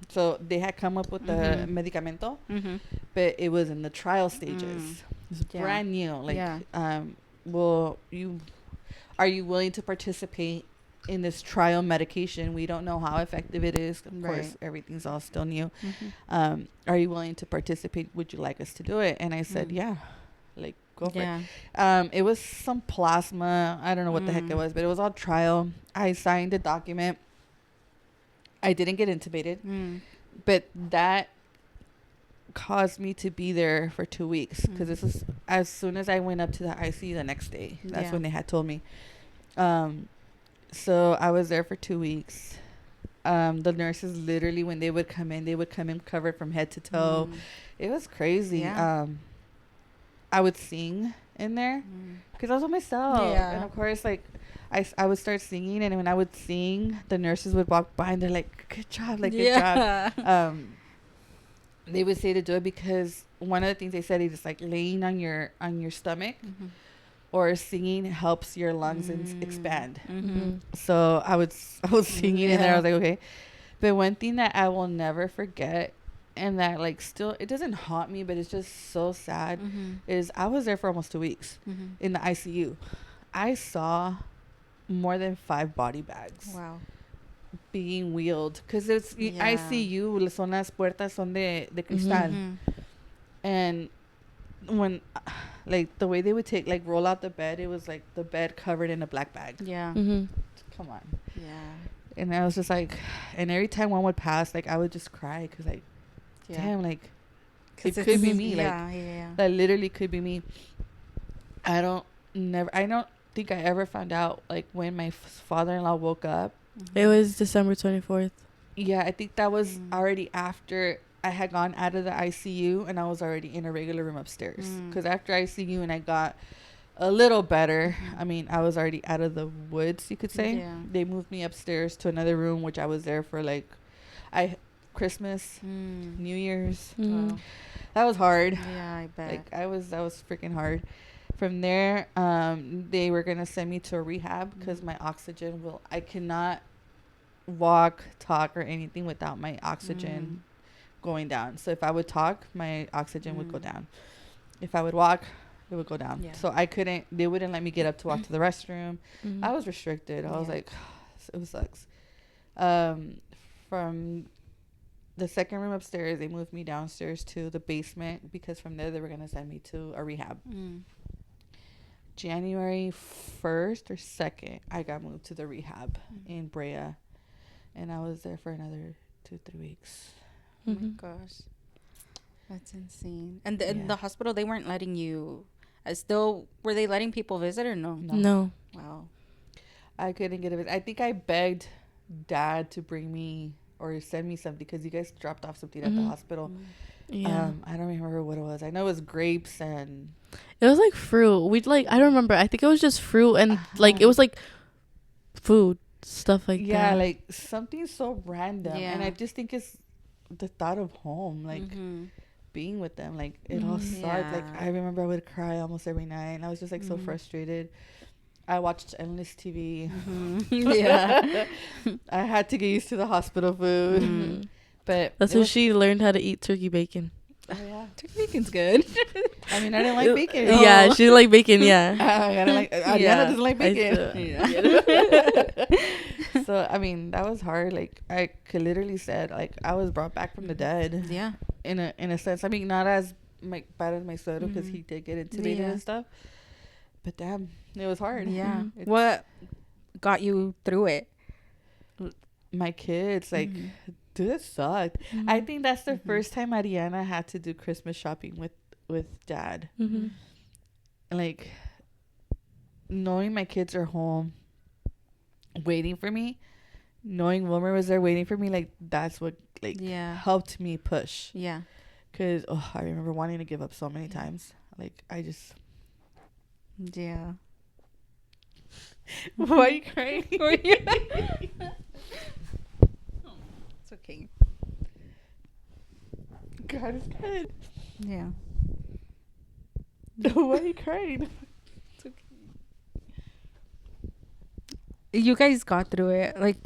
So they had come up with the medicamento, but it was in the trial stages. It's brand new. Like, are you willing to participate in this trial medication? We don't know how effective it is. Of course, everything's all still new. Are you willing to participate? Would you like us to do it? And I said, yeah. Like, go for it. It was some plasma. I don't know what the heck it was, but it was all trial. I signed a document. I didn't get intubated, but that caused me to be there for 2 weeks because this is as soon as I went up to the ICU the next day. That's when they had told me. So I was there for 2 weeks. The nurses literally, when they would come in covered from head to toe. It was crazy. I would sing in there because I was with myself. And of course, like, I would start singing, and when I would sing, the nurses would walk by and they're like, good job, like, good job. They would say to do it because one of the things they said is like laying on your stomach or singing helps your lungs expand. So I was singing in there. I was like, okay. But one thing that I will never forget, and that like still it doesn't haunt me, but it's just so sad, is I was there for almost 2 weeks in the ICU. I saw more than 5 body bags being wheeled because it's ICU. Son las puertas son de cristal, and when like the way they would roll out the bed, it was like the bed covered in a black bag. Come on. And I was just like, and every time one would pass, like I would just cry because like, damn, like it could be me. That literally could be me. I don't think I ever found out like when my father-in-law woke up. It was December 24th. Yeah, I think that was already after I had gone out of the ICU and I was already in a regular room upstairs. Because after ICU and I got a little better, I mean, I was already out of the woods, you could say. They moved me upstairs to another room, which I was there for like Christmas, New Year's. That was hard. I bet. Like that was freaking hard. From there, they were gonna send me to a rehab because my oxygen I cannot walk, talk, or anything without my oxygen going down. So if I would talk, my oxygen would go down. If I would walk, it would go down. So I couldn't. They wouldn't let me get up to walk to the restroom. I was restricted. I was like, it sucks. From the second room upstairs, they moved me downstairs to the basement because from there they were gonna send me to a rehab. January 1st or 2nd, I got moved to the rehab in Brea, and I was there for another 2-3 weeks. Oh my gosh, that's insane. And in the hospital, they weren't letting you. Were they letting people visit or no? No. Wow. I couldn't get a visit. I think I begged Dad to bring me or send me something because you guys dropped off something at the hospital. Yeah. I don't remember what it was. I know it was grapes and it was like fruit. I don't remember. I think it was just fruit and like it was like food stuff like that. Yeah, like something so random. And I just think it's the thought of home. Like being with them. Like it all sucked. Like I remember I would cry almost every night, and I was just like so frustrated. I watched endless TV. Yeah. I had to get used to the hospital food. But that's when she learned how to eat turkey bacon. Oh yeah, turkey bacon's good. I mean, I didn't like bacon. Yeah, she didn't like bacon. Yeah, I don't like. Ariana doesn't like bacon. So I mean, that was hard. Like I could literally said, like I was brought back from the dead. Yeah. In a sense, I mean, not as bad as my soda because he did get intubated and stuff. But damn, it was hard. Yeah. What got you through it? My kids, like. Dude, it sucked. I think that's the first time Ariana had to do Christmas shopping with dad. Like, knowing my kids are home, waiting for me, knowing Wilmer was there waiting for me, like, that's what, like, helped me push. Yeah. Because, I remember wanting to give up so many times. Like, I just... Yeah. Why are you crying? It's okay. God is good. Yeah. Why are you crying? It's okay. You guys got through it. Like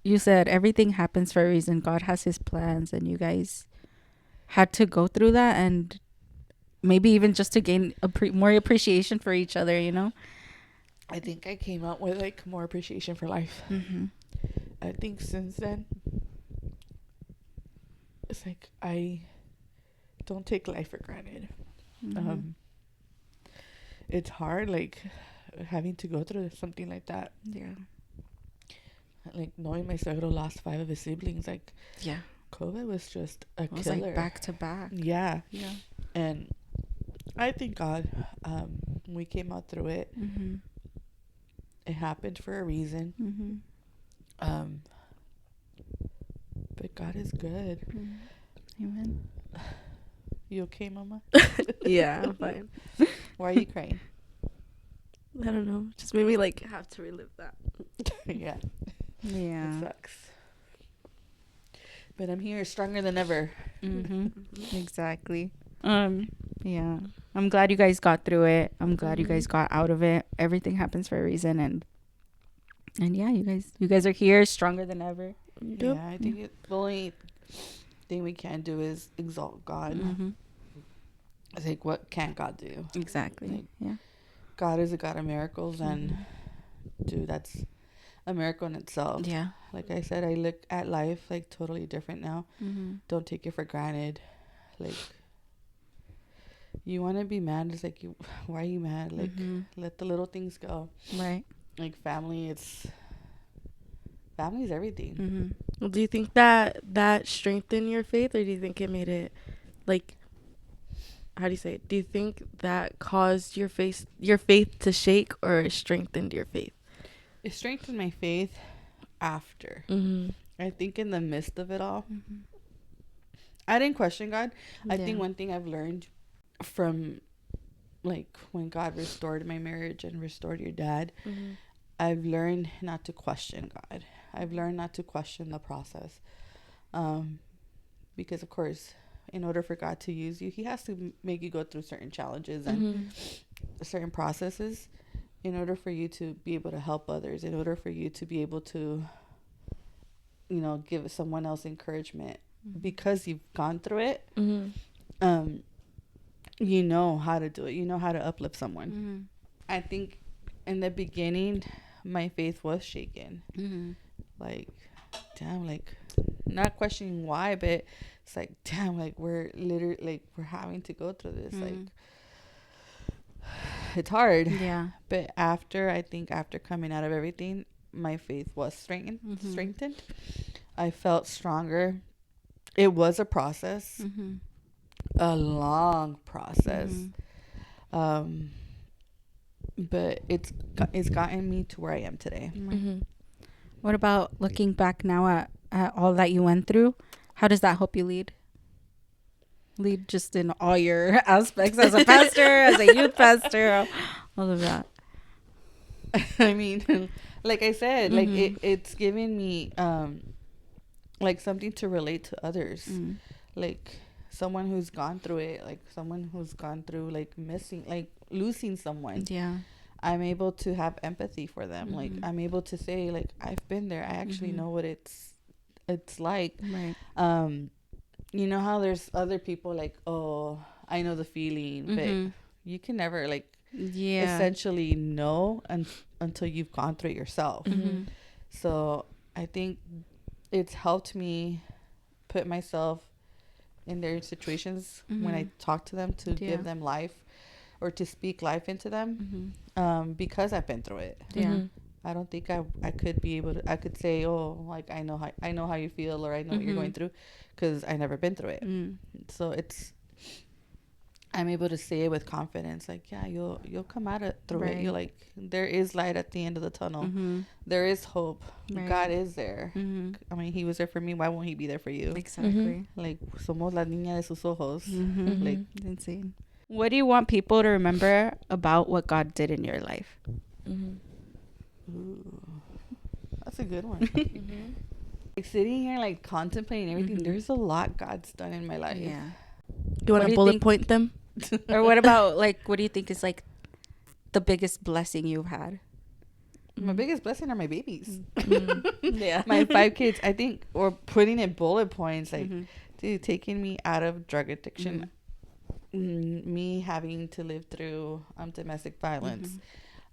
you said, everything happens for a reason. God has his plans, and you guys had to go through that, and maybe even just to gain more appreciation for each other, you know? I think I came out with like more appreciation for life. I think since then, it's like I don't take life for granted. It's hard, like having to go through something like that. Yeah. Like knowing my suegro lost 5 of his siblings, like COVID was just a killer. It was like back to back. Yeah. And I thank God we came out through it. It happened for a reason. But God is good. Amen. You okay, Mama? Yeah, I'm fine. Why are you crying? I don't know. Just made me like have to relive that. Yeah. Yeah. It sucks. But I'm here stronger than ever. Exactly. Yeah. I'm glad you guys got through it. I'm glad you guys got out of it. Everything happens for a reason, and yeah, you guys are here stronger than ever. Yep. Yeah, I think the only thing we can do is exalt God. I think, what can God do? Exactly. Like, yeah. God is a God of miracles, and dude, that's a miracle in itself. Yeah. Like I said, I look at life like totally different now. Don't take it for granted. Like, you want to be mad, it's like, why are you mad? Like, let the little things go. Right. Like family's everything. Well, do you think that strengthened your faith, or do you think it made it, like, how do you say it? Do you think that caused your faith to shake, or strengthened your faith? It strengthened my faith after. I think in the midst of it all, I didn't question God. I think one thing I've learned from, like, when God restored my marriage and restored your dad, I've learned not to question God. I've learned not to question the process. Because, of course, in order for God to use you, he has to make you go through certain challenges and certain processes in order for you to be able to help others, in order for you to be able to, you know, give someone else encouragement. Because you've gone through it, you know how to do it. You know how to uplift someone. I think in the beginning, my faith was shaken. Like, damn, like, not questioning why, but it's like, damn, like, we're literally, like, we're having to go through this. Like, it's hard. Yeah. But I think after coming out of everything, my faith was strengthened. I felt stronger. It was a process, a long process. But it's gotten me to where I am today. What about looking back now at all that you went through? How does that help you lead just in all your aspects, as a pastor, as a youth pastor, all of that? I mean, like I said, like it's given me like something to relate to others. Like, someone who's gone through it, like someone who's gone through like missing, like losing someone. Yeah. I'm able to have empathy for them. Like I'm able to say like I've been there. I actually know what it's like. Right. You know how there's other people like, oh, I know the feeling, but you can never like essentially know until you've gone through it yourself. So I think it's helped me put myself in their situations when I talk to them, to give them life or to speak life into them, because I've been through it. I don't think I could be able to, I could say, oh, like I know how you feel, or I know what you're going through, because I never been through it. So I'm able to say it with confidence, like, yeah, you'll come out through it. You're like, there is light at the end of the tunnel. There is hope. God is there. I mean, he was there for me. Why won't he be there for you? Exactly. Like, somos la niña de sus ojos. Like, it's insane. What do you want people to remember about what God did in your life? Ooh, that's a good one. Like sitting here, like contemplating everything. There's a lot God's done in my life. Yeah. You want to bullet point them? Or what about, like, what do you think is like the biggest blessing you've had? My biggest blessing are my babies. Yeah. My 5 kids, I think, or putting in bullet points, like, dude, taking me out of drug addiction, me having to live through domestic violence,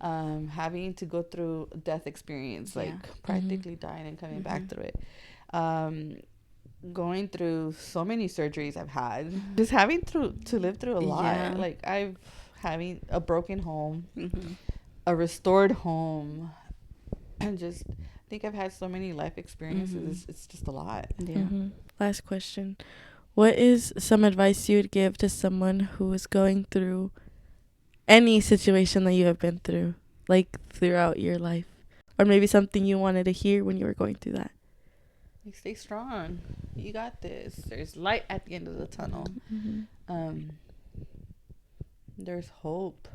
having to go through death experience, like practically dying and coming back through it. Going through so many surgeries I've had, just having to live through a lot. Like having a broken home, a restored home, and just I think I've had so many life experiences. It's just a lot. Last question. What is some advice you would give to someone who is going through any situation that you have been through, like throughout your life, or maybe something you wanted to hear when you were going through that? Like, stay strong. You got this. There's light at the end of the tunnel. There's hope.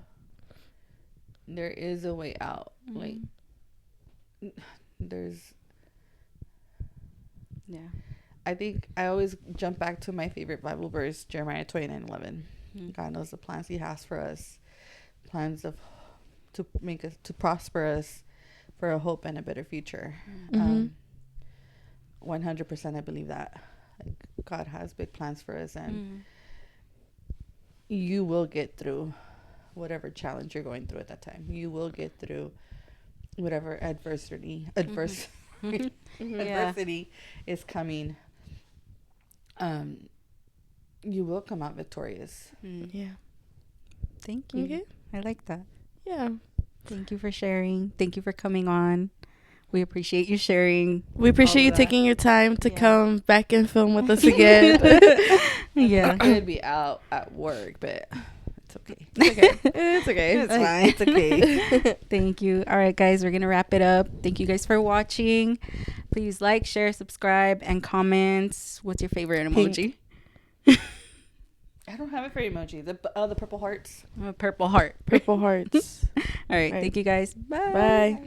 There is a way out. Like, there's... Yeah. I think I always jump back to my favorite Bible verse, Jeremiah 29:11. God knows the plans he has for us. Plans to make us, to prosper us for a hope and a better future. 100% I believe that. Like, God has big plans for us, and you will get through whatever challenge you're going through at that time. You will get through whatever adversity is coming. You will come out victorious. Yeah. Thank you. Okay. I like that. Yeah. Thank you for sharing. Thank you for coming on. We appreciate you sharing. We appreciate you taking your time to come back and film with us again. I could be out at work, but it's okay. It's okay. It's fine. It's okay. Thank you. All right, guys, we're going to wrap it up. Thank you guys for watching. Please like, share, subscribe, and comment. What's your favorite emoji? I don't have a favorite emoji. The purple hearts. Purple heart. Purple hearts. All right. Thank you, guys. Bye. Bye.